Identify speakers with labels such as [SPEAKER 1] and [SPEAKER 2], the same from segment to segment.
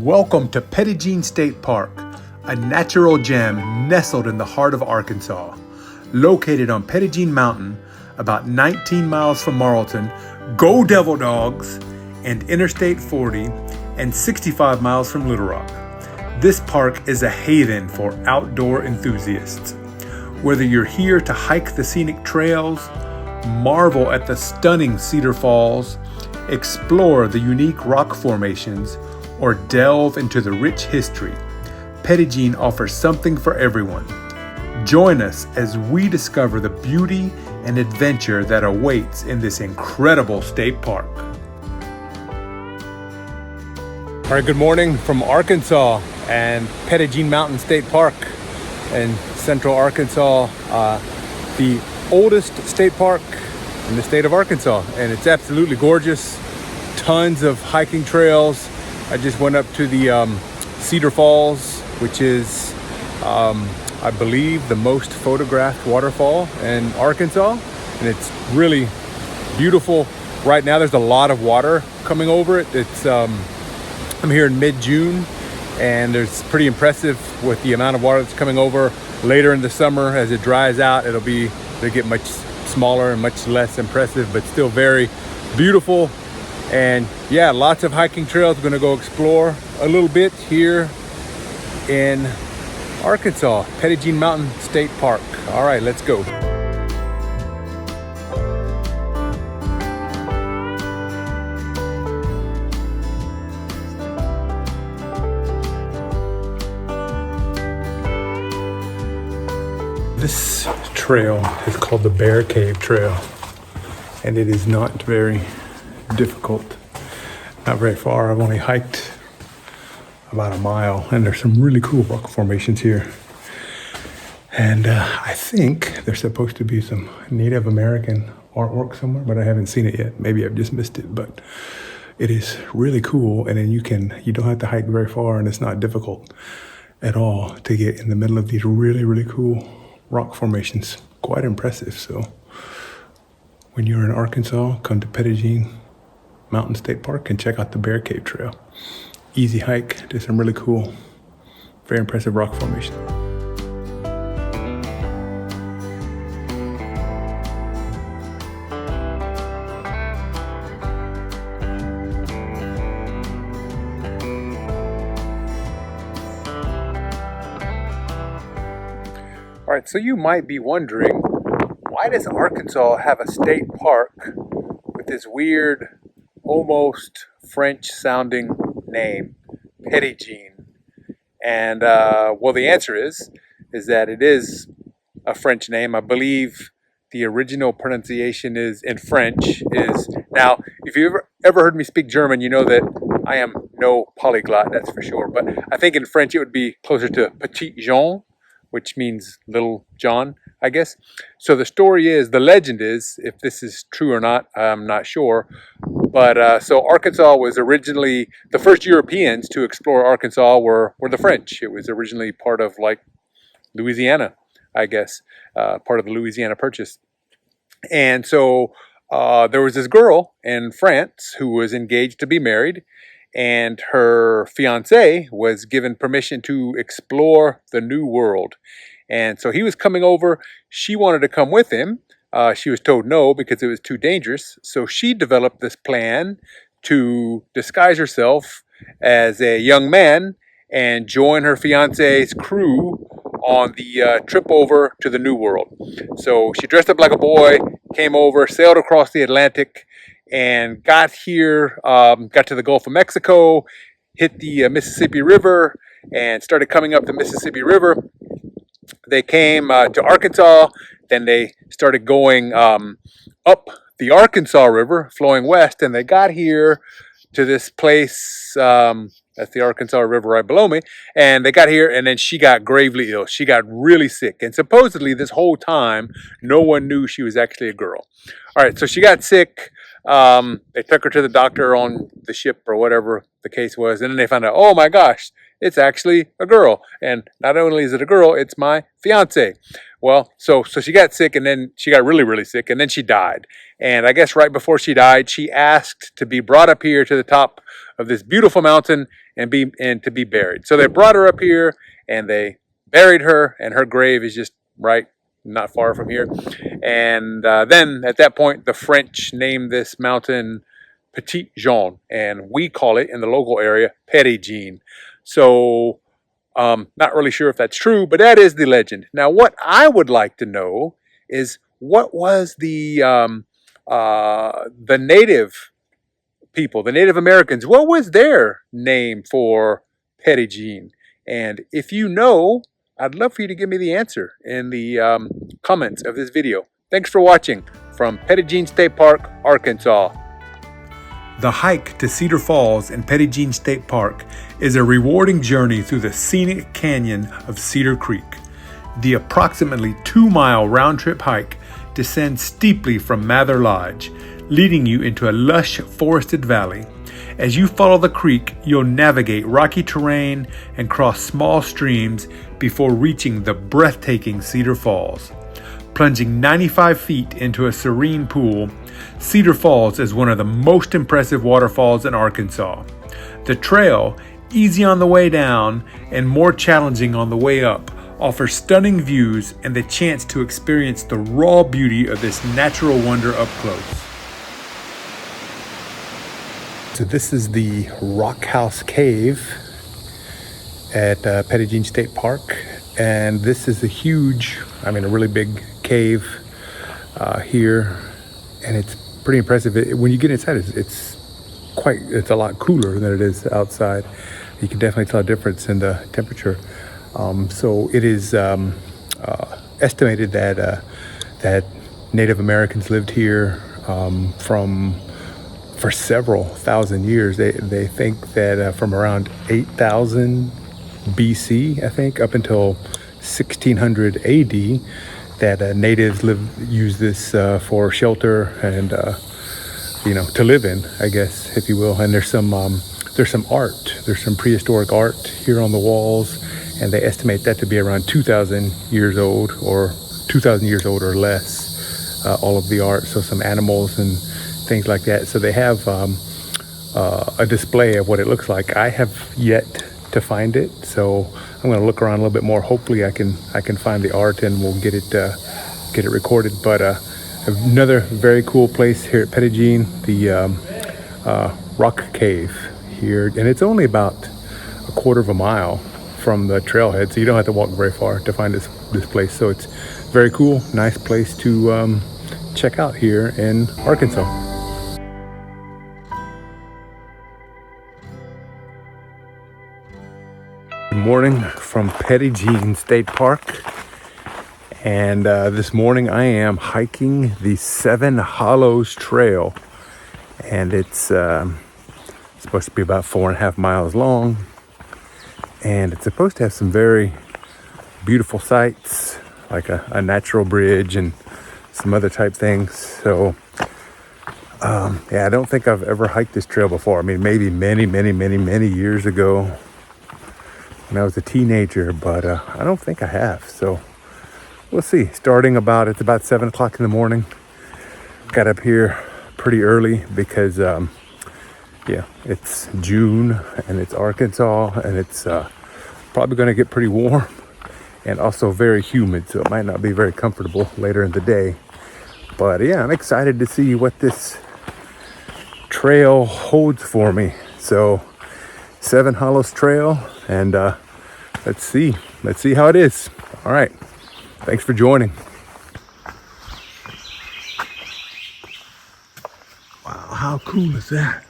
[SPEAKER 1] Welcome to Petit Jean State Park, a natural gem nestled in the heart of Arkansas. Located on Petit Jean Mountain, about 19 miles from Marlton, Go Devil Dogs, and Interstate 40, and 65 miles from Little Rock. This park is a haven for outdoor enthusiasts. Whether you're here to hike the scenic trails, marvel at the stunning Cedar Falls, explore the unique rock formations, or delve into the rich history, Petit Jean offers something for everyone. Join us as we discover the beauty and adventure that awaits in this incredible state park. All right, good morning from Arkansas and Petit Jean Mountain State Park in central Arkansas, the oldest state park in the state of Arkansas, and it's absolutely gorgeous. Tons of hiking trails. I just went up to the Cedar Falls, which is, I believe, the most photographed waterfall in Arkansas, and it's really beautiful. Right now, there's a lot of water coming over it. It's I'm here in mid-June, and it's pretty impressive with the amount of water that's coming over. Later in the summer, as it dries out, they'll get much smaller and much less impressive, but still very beautiful. And yeah, lots of hiking trails. We're gonna go explore a little bit here in Arkansas, Petit Jean Mountain State Park. All right, let's go. This trail is called the Bear Cave Trail, and it is not very difficult, not very far. I've only hiked about a mile, and there's some really cool rock formations here. And I think there's supposed to be some Native American artwork somewhere, but I haven't seen it yet. Maybe I've just missed it, but it is really cool. And then you don't have to hike very far, and it's not difficult at all to get in the middle of these really, really cool rock formations. Quite impressive. So when you're in Arkansas, come to Petit Jean Mountain State Park and check out the Bear Cave Trail. Easy hike. There's some really cool, very impressive rock formation. All right, so you might be wondering, why does Arkansas have a state park with this weird, almost French-sounding name, Petit Jean? And well, the answer is that it is a French name. I believe the original pronunciation is in French. Now, if you ever heard me speak German, you know that I am no polyglot, that's for sure. But I think in French it would be closer to Petit Jean, which means Little John, I guess. So the legend is, if this is true or not, I'm not sure. But so Arkansas was originally, the first Europeans to explore Arkansas were the French. It was originally part of like Louisiana, I guess, part of the Louisiana Purchase. And so there was this girl in France who was engaged to be married, and her fiance was given permission to explore the New World. And so he was coming over. She wanted to come with him. She was told no because it was too dangerous. So she developed this plan to disguise herself as a young man and join her fiance's crew on the trip over to the New World. So she dressed up like a boy, came over, sailed across the Atlantic, and got to the Gulf of Mexico, hit the Mississippi River, and started coming up the Mississippi River. They came to Arkansas, then they started going up the Arkansas River, flowing west, and they got here to this place, that's the Arkansas River right below me, and they got here, and then she got gravely ill. She got really sick, and supposedly this whole time, no one knew she was actually a girl. All right, so she got sick. They took her to the doctor on the ship or whatever the case was, and then they found out, oh my gosh, it's actually a girl. And not only is it a girl, it's my fiance. Well, so she got sick, and then she got really, really sick, and then she died. And I guess right before she died, she asked to be brought up here to the top of this beautiful mountain and to be buried. So they brought her up here and they buried her, and her grave is just right not far from here. And then at that point, the French named this mountain Petit Jean, and we call it in the local area Petit Jean. So not really sure if that's true, but that is the legend. Now, what I would like to know is what was the native people, the Native Americans, what was their name for Petit Jean? And if you know, I'd love for you to give me the answer in the comments of this video. Thanks for watching from Petit Jean State Park, Arkansas. The hike to Cedar Falls in Petit Jean State Park is a rewarding journey through the scenic canyon of Cedar Creek. The approximately 2-mile round-trip hike descends steeply from Mather Lodge, leading you into a lush forested valley. As you follow the creek, you'll navigate rocky terrain and cross small streams before reaching the breathtaking Cedar Falls. Plunging 95 feet into a serene pool, Cedar Falls is one of the most impressive waterfalls in Arkansas. The trail, easy on the way down and more challenging on the way up, offers stunning views and the chance to experience the raw beauty of this natural wonder up close. So this is the Rock House Cave at Petit Jean State Park, and this is a really big cave here, and it's pretty impressive. When you get inside, it's a lot cooler than it is outside. You can definitely tell a difference in the temperature. So it is estimated that Native Americans lived here for several thousand years. They think that from around 8,000 BC, I think, up until 1600 AD, that natives used this for shelter and to live in, I guess, if you will. And there's some art. There's some prehistoric art here on the walls, and they estimate that to be around 2,000 years old or or less. All of the art, so some animals and things like that. So they have a display of what it looks like. I have yet to find it, so I'm going to look around a little bit more. Hopefully I can find the art and we'll get it recorded. But another very cool place here at Petit Jean, the Rock Cave here, and it's only about a quarter of a mile from the trailhead, so you don't have to walk very far to find this place. So it's very cool, nice place to check out here in Arkansas. Good morning from Petit Jean State Park, and this morning I am hiking the Seven Hollows Trail, and it's supposed to be about 4.5 miles long, and it's supposed to have some very beautiful sights like a natural bridge and some other type things. So I don't think I've ever hiked this trail before. I mean, maybe many years ago when I was a teenager, but I don't think I have. So we'll see. It's about 7 o'clock in the morning. Got up here pretty early because it's June and it's Arkansas, and it's probably going to get pretty warm and also very humid, so it might not be very comfortable later in the day. But I'm excited to see what this trail holds for me. So Seven Hollows Trail, and let's see how it is. All right, thanks for joining. Wow, how cool is that?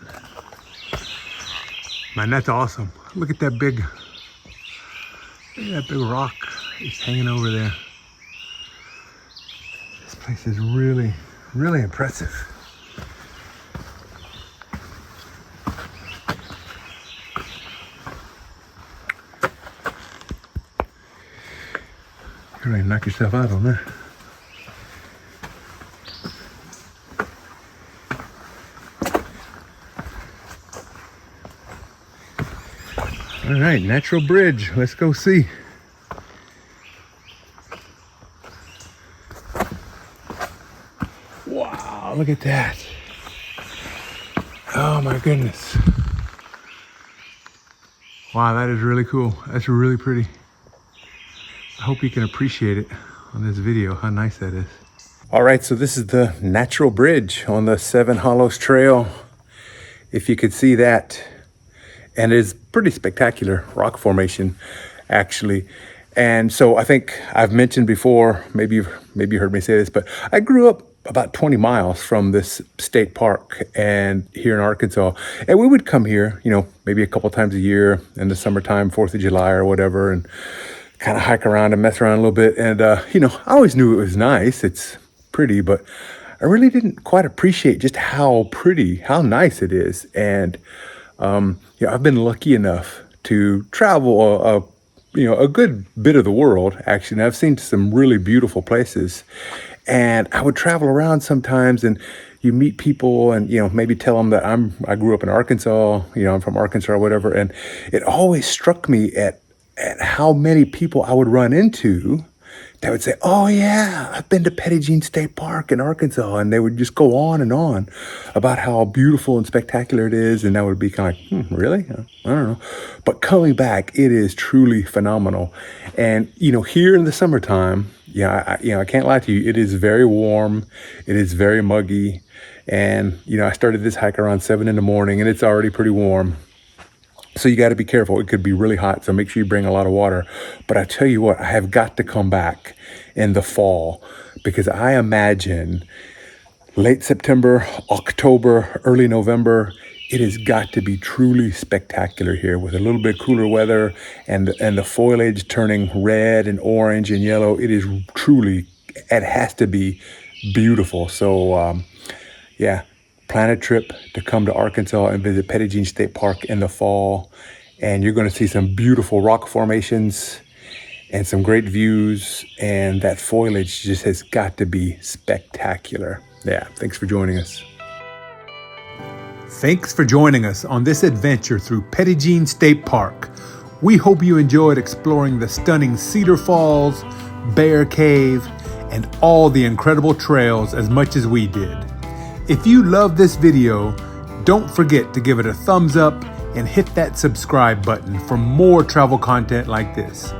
[SPEAKER 1] Man, that's awesome. Look at that big rock is hanging over there. This place is really impressive. You're ready to knock yourself out on that. All right, natural bridge. Let's go see. Wow, look at that. Oh my goodness. Wow, that is really cool. That's really pretty. I hope you can appreciate it on this video, how nice that is. All right, so this is the natural bridge on the Seven Hollows Trail. If you could see that. And it is pretty spectacular rock formation, actually. And so I think I've mentioned before, maybe you heard me say this, but I grew up about 20 miles from this state park and here in Arkansas. And we would come here, you know, maybe a couple times a year in the summertime, 4th of July or whatever, and kind of hike around and mess around a little bit. And, you know, I always knew it was nice. It's pretty, but I really didn't quite appreciate just how pretty, how nice it is. And yeah, I've been lucky enough to travel a good bit of the world, actually. And I've seen some really beautiful places. And I would travel around sometimes and you meet people and, you know, maybe tell them that I grew up in Arkansas, you know, I'm from Arkansas or whatever. And it always struck me at how many people I would run into that would say, oh yeah, I've been to Petit Jean State Park in Arkansas. And they would just go on about how beautiful and spectacular it is. And that would be kind of like, really? I don't know. But coming back, it is truly phenomenal. And, you know, here in the summertime, I can't lie to you, it is very warm. It is very muggy. And, you know, I started this hike around 7 in the morning and it's already pretty warm. So you got to be careful. It could be really hot. So make sure you bring a lot of water. But I tell you what, I have got to come back in the fall because I imagine late September, October, early November, it has got to be truly spectacular here with a little bit cooler weather and the foliage turning red and orange and yellow. It is truly, it has to be beautiful. So, yeah. Plan a trip to come to Arkansas and visit Petit Jean State Park in the fall. And you're going to see some beautiful rock formations and some great views. And that foliage just has got to be spectacular. Yeah, thanks for joining us. Thanks for joining us on this adventure through Petit Jean State Park. We hope you enjoyed exploring the stunning Cedar Falls, Bear Cave, and all the incredible trails as much as we did. If you love this video, don't forget to give it a thumbs up and hit that subscribe button for more travel content like this.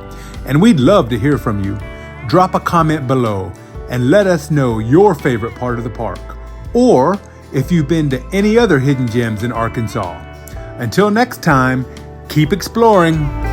[SPEAKER 1] And we'd love to hear from you. Drop a comment below and let us know your favorite part of the park, or if you've been to any other hidden gems in Arkansas. Until next time, keep exploring.